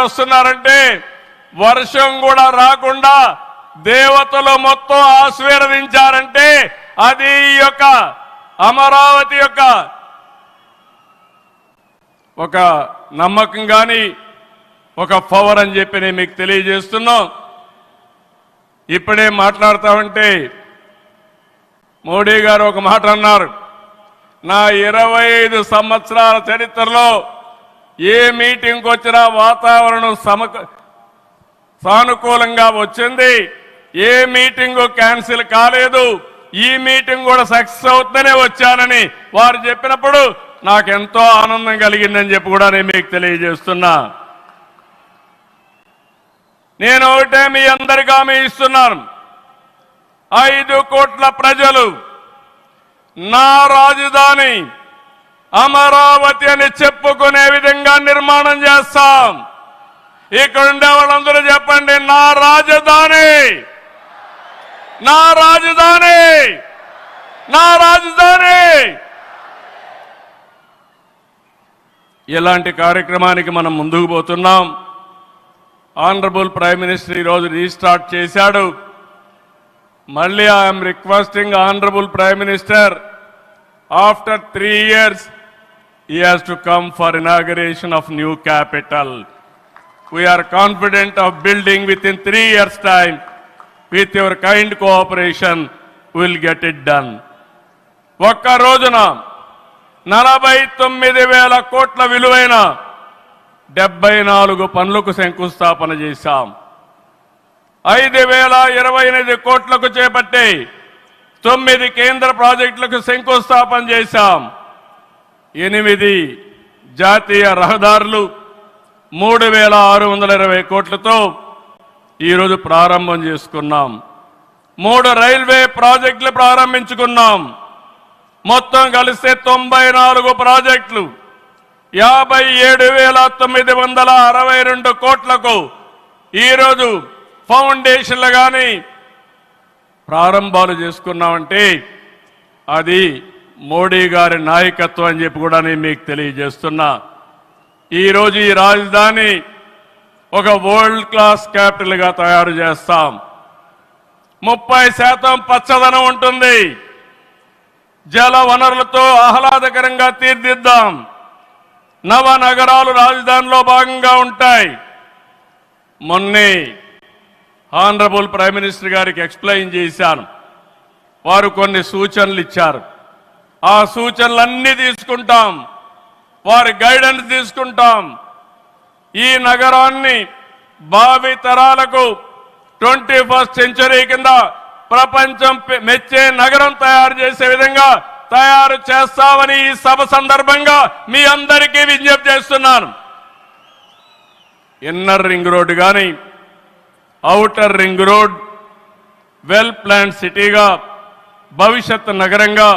వస్తున్నారంటే వర్షం కూడా రాకుండా దేవతలు మొత్తం ఆశీర్వదించారంటే అది ఈ యొక్క అమరావతి యొక్క ఒక నమ్మకం కానీ ఒక పవర్ అని చెప్పి నేను మీకు తెలియజేస్తున్నాం. ఇప్పుడే మాట్లాడుతామంటే మోడీ గారు ఒక మాట అన్నారు, నా 25 సంవత్సరాల చరిత్రలో ఏ మీటింగ్కి వచ్చినా వాతావరణం సానుకూలంగా వచ్చింది, ఏ మీటింగ్ క్యాన్సిల్ కాలేదు, ఈ మీటింగ్ కూడా సక్సెస్ అవుతుందనే వచ్చానని వారు చెప్పినప్పుడు నాకెంతో ఆనందం కలిగిందని చెప్పి కూడా నేను మీకు తెలియజేస్తున్నా. నేను ఒకటే మీ అందరికీ హామీ ఇస్తున్నాను, 5 కోట్ల ప్రజలు నా రాజధాని అమరావతి అని చెప్పుకునే విధంగా నిర్మాణం చేస్తాం. ఇక్కడ ఉండే వాళ్ళందరూ చెప్పండి, నా రాజధాని, నా రాజధాని, నా రాజధాని. ఇలాంటి కార్యక్రమానికి మనం ముందుకు పోతున్నాం. ఆనరబుల్ ప్రైమ్ మినిస్టర్ ఈరోజు రీస్టార్ట్ చేశాడు. మళ్ళీ I'm requesting honourable prime minister, after 3 years he has to come for inauguration of new capital. We are confident of building within 3 years time. With your kind cooperation we will get it done. ఒక్క రోజున 49,000 కోట్ల విలువైన 74 పనులకు శంకుస్థాపన చేశాం. 5,028 కోట్లకు చేపట్టి 9 కేంద్ర ప్రాజెక్టులకు శంకుస్థాపన చేశాం. 8 జాతీయ రహదారులు 3,620 కోట్లతో ఈరోజు ప్రారంభం చేసుకున్నాం. 3 రైల్వే ప్రాజెక్టులు ప్రారంభించుకున్నాం. మొత్తం కలిస్తే 94 ప్రాజెక్టులు 57,962 కోట్లకు ఈరోజు ఫౌండేషన్లు కానీ ప్రారంభాలు చేసుకున్నామంటే అది మోడీ గారి నాయకత్వం అని చెప్పి కూడా నేను మీకు తెలియజేస్తున్నా. ఈరోజు ఈ రాజధాని ఒక వరల్డ్ క్లాస్ క్యాపిటల్గా తయారు చేస్తాం. 30% పచ్చదనం ఉంటుంది. జల వనరులతో ఆహ్లాదకరంగా తీర్చిదిద్దాం. నవ నగరాలు రాజధానిలో భాగంగా ఉంటాయి. మొన్నే ఆనరబుల్ ప్రైమ్ మినిస్టర్ గారికి ఎక్స్ప్లెయిన్ చేశాను. వారు కొన్ని సూచనలు ఇచ్చారు. ఆ సూచనలన్నీ తీసుకుంటాం, వారి గైడెన్స్ తీసుకుంటాం. ఈ నగరాన్ని భావి తరాలకు 21st సెంచరీ కింద ప్రపంచం మెచ్చే నగరం తయారు చేసే విధంగా తయారు చేస్తామని ఈ సభ సందర్భంగా మీ అందరికీ విజ్ఞప్తి చేస్తున్నాను. ఇన్నర్ రింగ్ రోడ్ కానీ outer ring road well plan సిటీగా భవిష్యత్ నగరంగా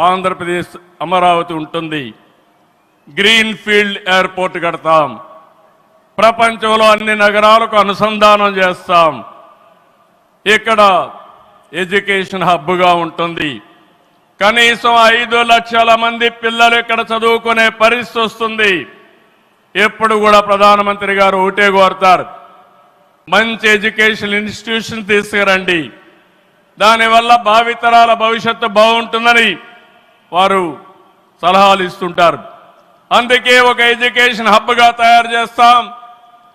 ఆంధ్రప్రదేశ్ అమరావతి ఉంటుంది. గ్రీన్ ఫీల్డ్ ఎయిర్పోర్ట్ కడతాం. ప్రపంచంలో అన్ని నగరాలకు అనుసంధానం చేస్తాం. ఇక్కడ ఎడ్యుకేషన్ హబ్గా ఉంటుంది. కనీసం 5 లక్షల మంది పిల్లలు ఇక్కడ చదువుకునే పరిస్థితి వస్తుంది. ఎప్పుడు కూడా ప్రధానమంత్రి గారు ఒకటే కోరుతారు, మంచి ఎడ్యుకేషన్ ఇన్స్టిట్యూషన్ తీసుకురండి, దానివల్ల భావితరాల భవిష్యత్తు బాగుంటుందని వారు సలహాలు ఇస్తుంటారు. అందుకే ఒక ఎడ్యుకేషన్ హబ్గా తయారు చేస్తాం,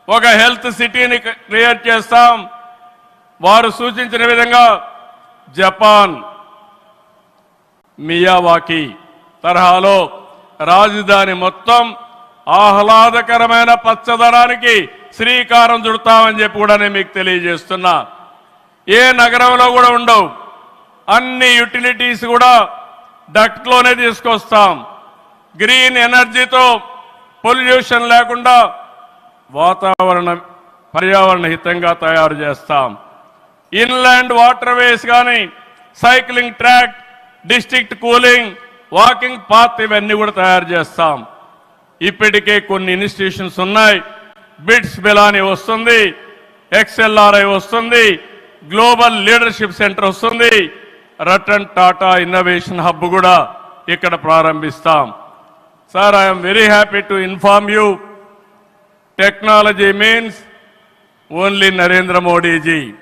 ఒక హెల్త్ సిటీని క్రియేట్ చేస్తాం. వారు సూచించిన విధంగా జపాన్ మియావాకి తరహాలో రాజధాని మొత్తం ఆహ్లాదకరమైన పచ్చదనానికి శ్రీకారం చుడతామని చెప్పి కూడా నేను మీకు తెలియజేస్తున్నా. ఏ నగరంలో కూడా ఉండవు. అన్ని యుటిలిటీస్ కూడా డక్ట్లోనే తీసుకొస్తాం. గ్రీన్ ఎనర్జీతో పొల్యూషన్ లేకుండా పర్యావరణ హితంగా తయారు చేస్తాం. ఇన్లాండ్ వాటర్ వేస్ కానీ cycling track, district cooling, walking path ఇవన్నీ కూడా తయారు చేస్తాం. ఇప్పటికే కొన్ని ఇన్స్టిట్యూషన్స్ ఉన్నాయి. బిట్స్ బిలాని వస్తుంది, XLRI వస్తుంది, గ్లోబల్ లీడర్షిప్ సెంటర్ వస్తుంది, రతన్ టాటా ఇన్నోవేషన్ హబ్ కూడా ఇక్కడ ప్రారంభిస్తాం. Sir, I'm very happy to inform you Technology means only Narendra Modi ji.